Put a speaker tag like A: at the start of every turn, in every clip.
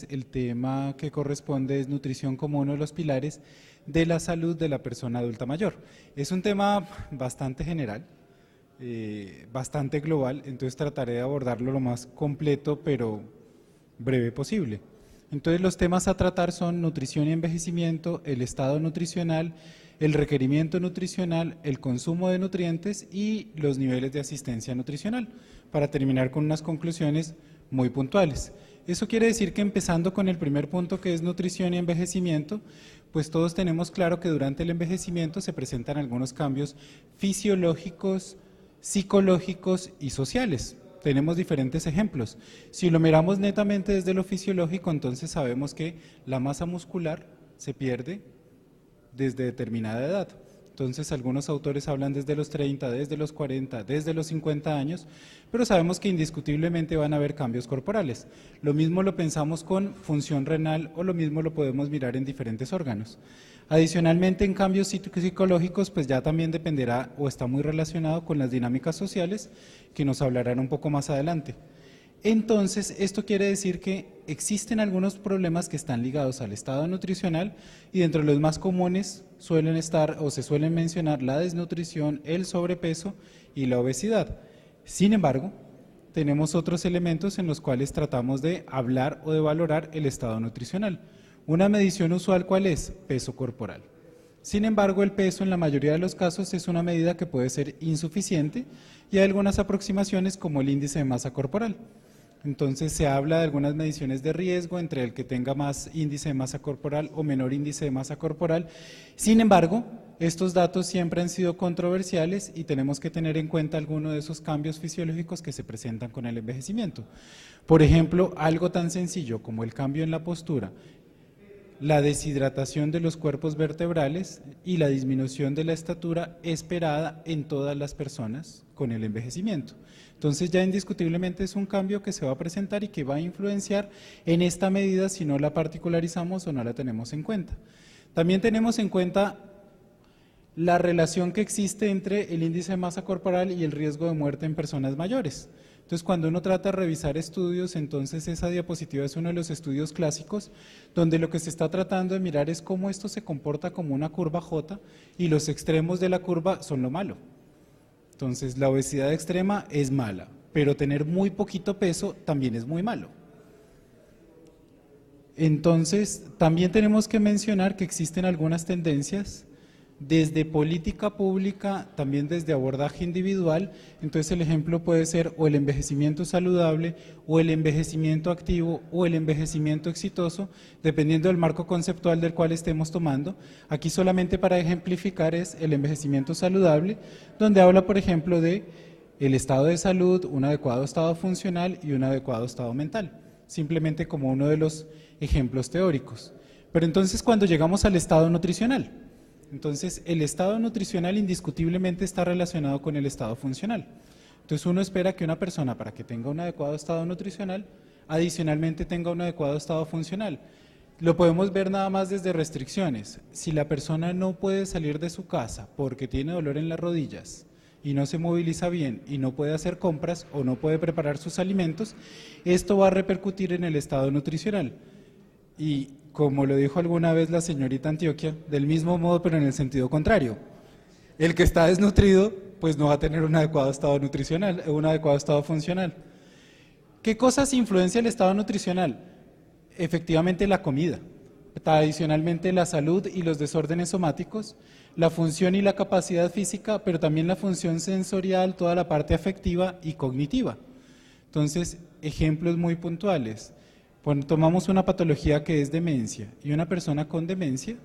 A: El tema que corresponde es nutrición como uno de los pilares de la salud de la persona adulta mayor. Es un tema bastante general, bastante global, entonces trataré de abordarlo lo más completo pero breve posible. Entonces los temas a tratar son nutrición y envejecimiento, el estado nutricional, el requerimiento nutricional, el consumo de nutrientes y los niveles de asistencia nutricional, para terminar con unas conclusiones muy puntuales. Eso quiere decir que empezando con el primer punto, que es nutrición y envejecimiento, pues todos tenemos claro que durante el envejecimiento se presentan algunos cambios fisiológicos, psicológicos y sociales. Tenemos diferentes ejemplos. Si lo miramos netamente desde lo fisiológico, entonces sabemos que la masa muscular se pierde desde determinada edad. Entonces algunos autores hablan desde los 30, desde los 40, desde los 50 años, pero sabemos que indiscutiblemente van a haber cambios corporales. Lo mismo lo pensamos con función renal o lo mismo lo podemos mirar en diferentes órganos. Adicionalmente, en cambios psicológicos, pues ya también dependerá o está muy relacionado con las dinámicas sociales, que nos hablarán un poco más adelante. Entonces, esto quiere decir que existen algunos problemas que están ligados al estado nutricional y dentro de los más comunes suelen estar o se suelen mencionar la desnutrición, el sobrepeso y la obesidad. Sin embargo, tenemos otros elementos en los cuales tratamos de hablar o de valorar el estado nutricional. Una medición usual, ¿cuál es? Peso corporal. Sin embargo, el peso en la mayoría de los casos es una medida que puede ser insuficiente y hay algunas aproximaciones como el índice de masa corporal. Entonces se habla de algunas mediciones de riesgo entre el que tenga más índice de masa corporal o menor índice de masa corporal. Sin embargo, estos datos siempre han sido controversiales y tenemos que tener en cuenta algunos de esos cambios fisiológicos que se presentan con el envejecimiento. Por ejemplo, algo tan sencillo como el cambio en la postura, la deshidratación de los cuerpos vertebrales y la disminución de la estatura esperada en todas las personas con el envejecimiento. Entonces ya indiscutiblemente es un cambio que se va a presentar y que va a influenciar en esta medida si no la particularizamos o no la tenemos en cuenta. También tenemos en cuenta la relación que existe entre el índice de masa corporal y el riesgo de muerte en personas mayores. Entonces, cuando uno trata de revisar estudios, entonces esa diapositiva es uno de los estudios clásicos, donde lo que se está tratando de mirar es cómo esto se comporta como una curva J y los extremos de la curva son lo malo. Entonces, la obesidad extrema es mala, pero tener muy poquito peso también es muy malo. Entonces, también tenemos que mencionar que existen algunas tendencias desde política pública, también desde abordaje individual. Entonces el ejemplo puede ser o el envejecimiento saludable, o el envejecimiento activo, o el envejecimiento exitoso, dependiendo del marco conceptual del cual estemos tomando. Aquí solamente para ejemplificar es el envejecimiento saludable, donde habla por ejemplo de el estado de salud, un adecuado estado funcional y un adecuado estado mental, simplemente como uno de los ejemplos teóricos. Pero entonces cuando llegamos al estado nutricional, entonces, el estado nutricional indiscutiblemente está relacionado con el estado funcional. Entonces, uno espera que una persona, para que tenga un adecuado estado nutricional, adicionalmente tenga un adecuado estado funcional. Lo podemos ver nada más desde restricciones. Si la persona no puede salir de su casa porque tiene dolor en las rodillas y no se moviliza bien y no puede hacer compras o no puede preparar sus alimentos, esto va a repercutir en el estado nutricional. Y como lo dijo alguna vez la señorita Antioquia, del mismo modo pero en el sentido contrario. El que está desnutrido pues no va a tener un adecuado estado nutricional, un adecuado estado funcional. ¿Qué cosas influencia el estado nutricional? Efectivamente la comida, tradicionalmente la salud y los desórdenes somáticos, la función y la capacidad física, pero también la función sensorial, toda la parte afectiva y cognitiva. Entonces, ejemplos muy puntuales. Cuando tomamos una patología que es demencia y una persona con demencia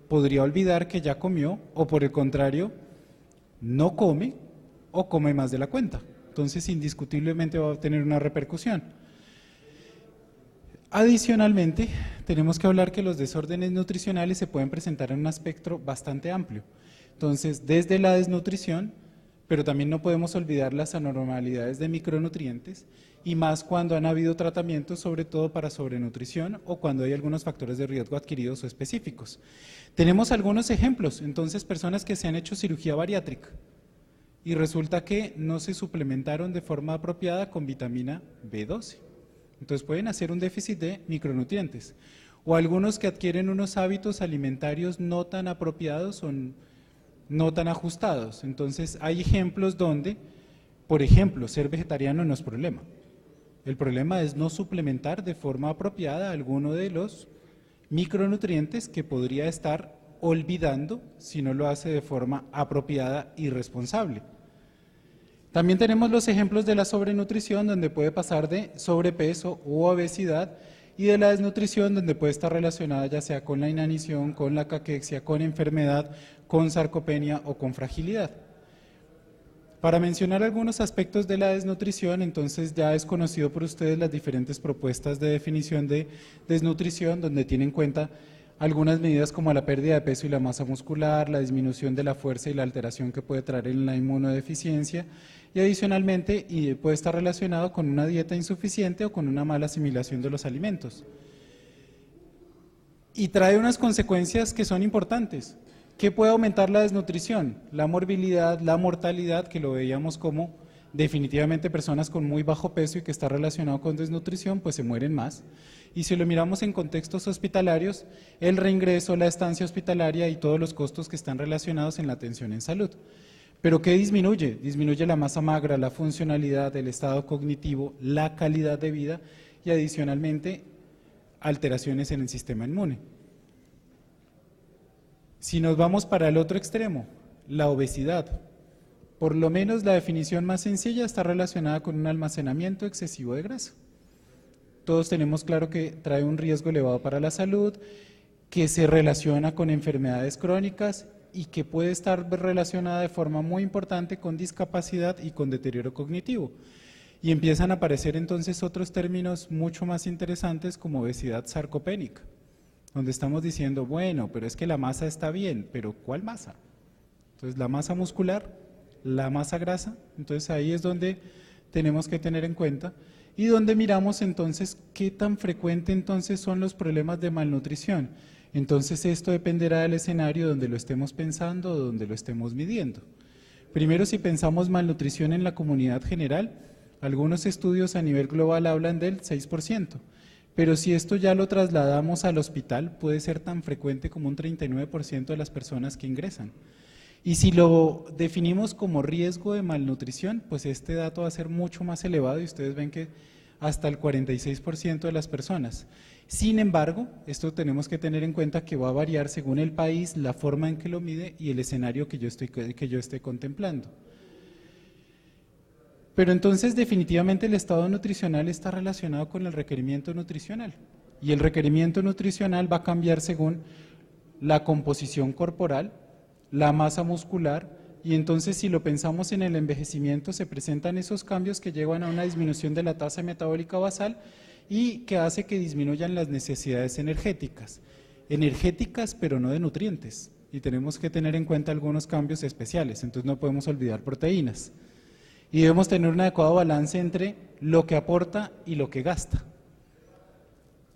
A: podría olvidar que ya comió o por el contrario no come o come más de la cuenta. Entonces indiscutiblemente va a tener una repercusión. Adicionalmente, tenemos que hablar que los desórdenes nutricionales se pueden presentar en un espectro bastante amplio. Entonces, desde la desnutrición, pero también no podemos olvidar las anormalidades de micronutrientes y más cuando han habido tratamientos, sobre todo para sobrenutrición o cuando hay algunos factores de riesgo adquiridos o específicos. Tenemos algunos ejemplos, entonces personas que se han hecho cirugía bariátrica y resulta que no se suplementaron de forma apropiada con vitamina B12. Entonces pueden hacer un déficit de micronutrientes. O algunos que adquieren unos hábitos alimentarios no tan apropiados o no tan ajustados. Entonces hay ejemplos donde, por ejemplo, ser vegetariano no es problema. El problema es no suplementar de forma apropiada alguno de los micronutrientes que podría estar olvidando si no lo hace de forma apropiada y responsable. También tenemos los ejemplos de la sobrenutrición, donde puede pasar de sobrepeso u obesidad, y de la desnutrición, donde puede estar relacionada ya sea con la inanición, con la caquexia, con enfermedad, con sarcopenia o con fragilidad. Para mencionar algunos aspectos de la desnutrición, entonces ya es conocido por ustedes las diferentes propuestas de definición de desnutrición, donde tienen en cuenta algunas medidas como la pérdida de peso y la masa muscular, la disminución de la fuerza y la alteración que puede traer en la inmunodeficiencia, y adicionalmente puede estar relacionado con una dieta insuficiente o con una mala asimilación de los alimentos. Y trae unas consecuencias que son importantes. ¿Qué puede aumentar la desnutrición? La morbilidad, la mortalidad, que lo veíamos como definitivamente personas con muy bajo peso y que está relacionado con desnutrición, pues se mueren más. Y si lo miramos en contextos hospitalarios, el reingreso, la estancia hospitalaria y todos los costos que están relacionados en la atención en salud. ¿Pero qué disminuye? Disminuye la masa magra, la funcionalidad, el estado cognitivo, la calidad de vida y adicionalmente alteraciones en el sistema inmune. Si nos vamos para el otro extremo, la obesidad, por lo menos la definición más sencilla está relacionada con un almacenamiento excesivo de grasa. Todos tenemos claro que trae un riesgo elevado para la salud, que se relaciona con enfermedades crónicas y que puede estar relacionada de forma muy importante con discapacidad y con deterioro cognitivo. Y empiezan a aparecer entonces otros términos mucho más interesantes como obesidad sarcopénica, donde estamos diciendo, bueno, pero es que la masa está bien, pero ¿cuál masa? Entonces la masa muscular, la masa grasa, entonces ahí es donde tenemos que tener en cuenta y donde miramos entonces qué tan frecuente entonces son los problemas de malnutrición. Entonces esto dependerá del escenario donde lo estemos pensando o donde lo estemos midiendo. Primero, si pensamos malnutrición en la comunidad general, algunos estudios a nivel global hablan del 6%, pero si esto ya lo trasladamos al hospital, puede ser tan frecuente como un 39% de las personas que ingresan. Y si lo definimos como riesgo de malnutrición, pues este dato va a ser mucho más elevado y ustedes ven que hasta el 46% de las personas. Sin embargo, esto tenemos que tener en cuenta que va a variar según el país, la forma en que lo mide y el escenario que yo esté contemplando. Pero entonces definitivamente el estado nutricional está relacionado con el requerimiento nutricional y el requerimiento nutricional va a cambiar según la composición corporal, la masa muscular y entonces si lo pensamos en el envejecimiento se presentan esos cambios que llevan a una disminución de la tasa metabólica basal y que hace que disminuyan las necesidades energéticas pero no de nutrientes y tenemos que tener en cuenta algunos cambios especiales, entonces no podemos olvidar proteínas. Y debemos tener un adecuado balance entre lo que aporta y lo que gasta.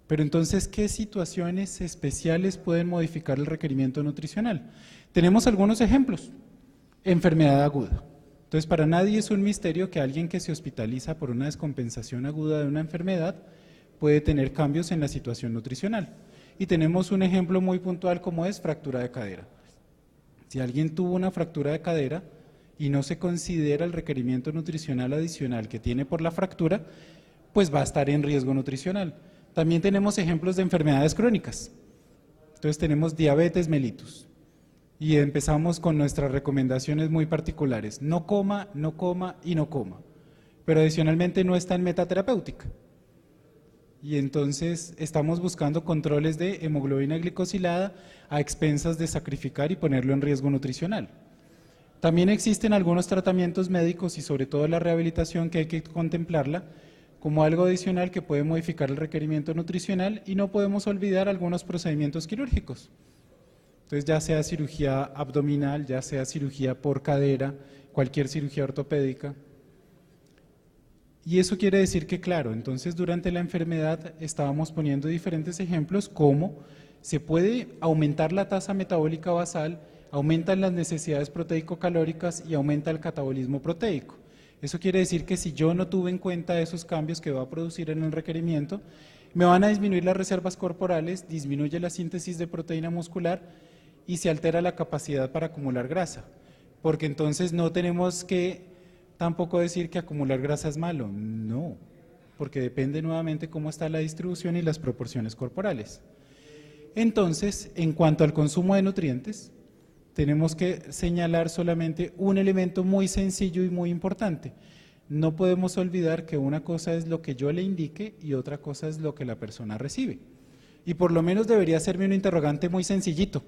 A: Pero entonces, ¿qué situaciones especiales pueden modificar el requerimiento nutricional? Tenemos algunos ejemplos. Enfermedad aguda. Entonces, para nadie es un misterio que alguien que se hospitaliza por una descompensación aguda de una enfermedad puede tener cambios en la situación nutricional. Y tenemos un ejemplo muy puntual como es fractura de cadera. Si alguien tuvo una fractura de cadera, y no se considera el requerimiento nutricional adicional que tiene por la fractura, pues va a estar en riesgo nutricional. También tenemos ejemplos de enfermedades crónicas. Entonces tenemos diabetes mellitus y empezamos con nuestras recomendaciones muy particulares. No coma, no coma y no coma. Pero adicionalmente no está en meta terapéutica. Y entonces estamos buscando controles de hemoglobina glicosilada a expensas de sacrificar y ponerlo en riesgo nutricional. También existen algunos tratamientos médicos y sobre todo la rehabilitación que hay que contemplarla como algo adicional que puede modificar el requerimiento nutricional y no podemos olvidar algunos procedimientos quirúrgicos. Entonces ya sea cirugía abdominal, ya sea cirugía por cadera, cualquier cirugía ortopédica. Y eso quiere decir que claro, entonces durante la enfermedad estábamos poniendo diferentes ejemplos como se puede aumentar la tasa metabólica basal, aumentan las necesidades proteico-calóricas y aumenta el catabolismo proteico. Eso quiere decir que si yo no tuve en cuenta esos cambios que va a producir en el requerimiento, me van a disminuir las reservas corporales, disminuye la síntesis de proteína muscular y se altera la capacidad para acumular grasa. Porque entonces no tenemos que tampoco decir que acumular grasa es malo, no, porque depende nuevamente cómo está la distribución y las proporciones corporales. Entonces, en cuanto al consumo de nutrientes, tenemos que señalar solamente un elemento muy sencillo y muy importante. No podemos olvidar que una cosa es lo que yo le indique y otra cosa es lo que la persona recibe. Y por lo menos debería serme un interrogante muy sencillito.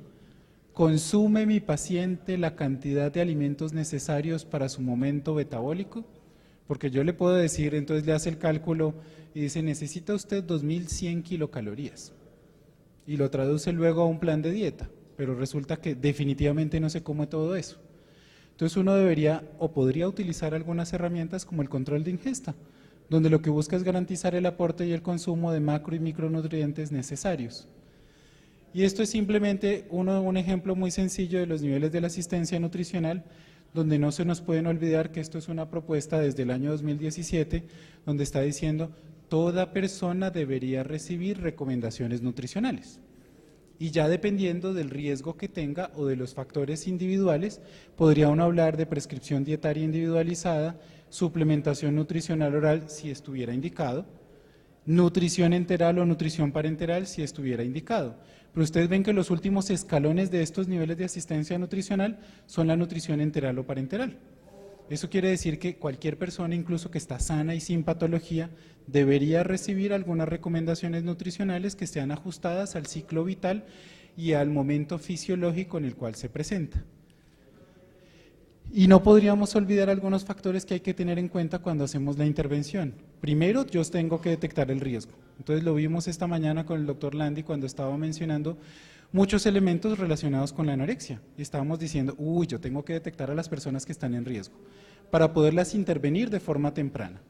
A: ¿Consume mi paciente la cantidad de alimentos necesarios para su momento metabólico? Porque yo le puedo decir, entonces le hace el cálculo y dice, necesita usted 2100 kilocalorías. Y lo traduce luego a un plan de dieta, pero resulta que definitivamente no se come todo eso. Entonces uno debería o podría utilizar algunas herramientas como el control de ingesta, donde lo que busca es garantizar el aporte y el consumo de macro y micronutrientes necesarios. Y esto es simplemente un ejemplo muy sencillo de los niveles de la asistencia nutricional, donde no se nos pueden olvidar que esto es una propuesta desde el año 2017, donde está diciendo toda persona debería recibir recomendaciones nutricionales. Y ya dependiendo del riesgo que tenga o de los factores individuales, podría uno hablar de prescripción dietaria individualizada, suplementación nutricional oral si estuviera indicado, nutrición enteral o nutrición parenteral si estuviera indicado. Pero ustedes ven que los últimos escalones de estos niveles de asistencia nutricional son la nutrición enteral o parenteral. Eso quiere decir que cualquier persona, incluso que está sana y sin patología, debería recibir algunas recomendaciones nutricionales que estén ajustadas al ciclo vital y al momento fisiológico en el cual se presenta. Y no podríamos olvidar algunos factores que hay que tener en cuenta cuando hacemos la intervención. Primero, yo tengo que detectar el riesgo. Entonces lo vimos esta mañana con el doctor Landi cuando estaba mencionando muchos elementos relacionados con la anorexia. Y estábamos diciendo, yo tengo que detectar a las personas que están en riesgo para poderlas intervenir de forma temprana.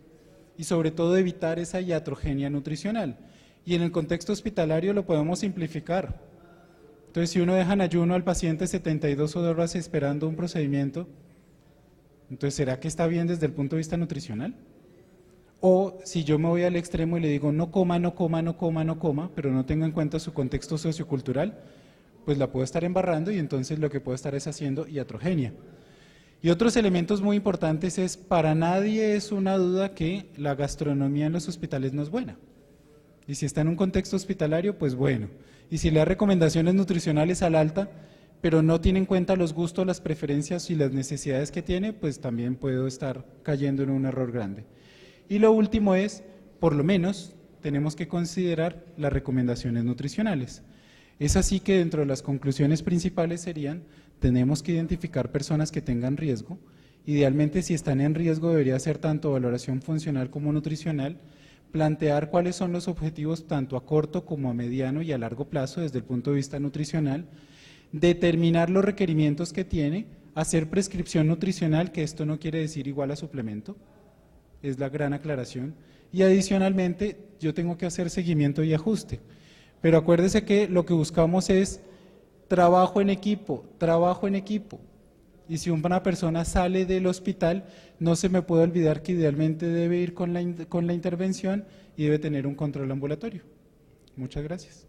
A: Y sobre todo evitar esa iatrogenia nutricional. Y en el contexto hospitalario lo podemos simplificar. Entonces, si uno deja en ayuno al paciente 72 horas esperando un procedimiento, entonces, ¿será que está bien desde el punto de vista nutricional? O si yo me voy al extremo y le digo no coma, no coma, no coma, no coma, pero no tengo en cuenta su contexto sociocultural, pues la puedo estar embarrando y entonces lo que puedo estar es haciendo iatrogenia. Y otros elementos muy importantes es, para nadie es una duda que la gastronomía en los hospitales no es buena. Y si está en un contexto hospitalario, pues bueno. Y si le da recomendaciones nutricionales al alta, pero no tiene en cuenta los gustos, las preferencias y las necesidades que tiene, pues también puedo estar cayendo en un error grande. Y lo último es, por lo menos, tenemos que considerar las recomendaciones nutricionales. Es así que dentro de las conclusiones principales serían, tenemos que identificar personas que tengan riesgo, idealmente si están en riesgo debería ser tanto valoración funcional como nutricional, plantear cuáles son los objetivos tanto a corto como a mediano y a largo plazo desde el punto de vista nutricional, determinar los requerimientos que tiene, hacer prescripción nutricional, que esto no quiere decir igual a suplemento, es la gran aclaración, y adicionalmente yo tengo que hacer seguimiento y ajuste. Pero acuérdese que lo que buscamos es trabajo en equipo, y si una persona sale del hospital, no se me puede olvidar que idealmente debe ir con la intervención y debe tener un control ambulatorio. Muchas gracias.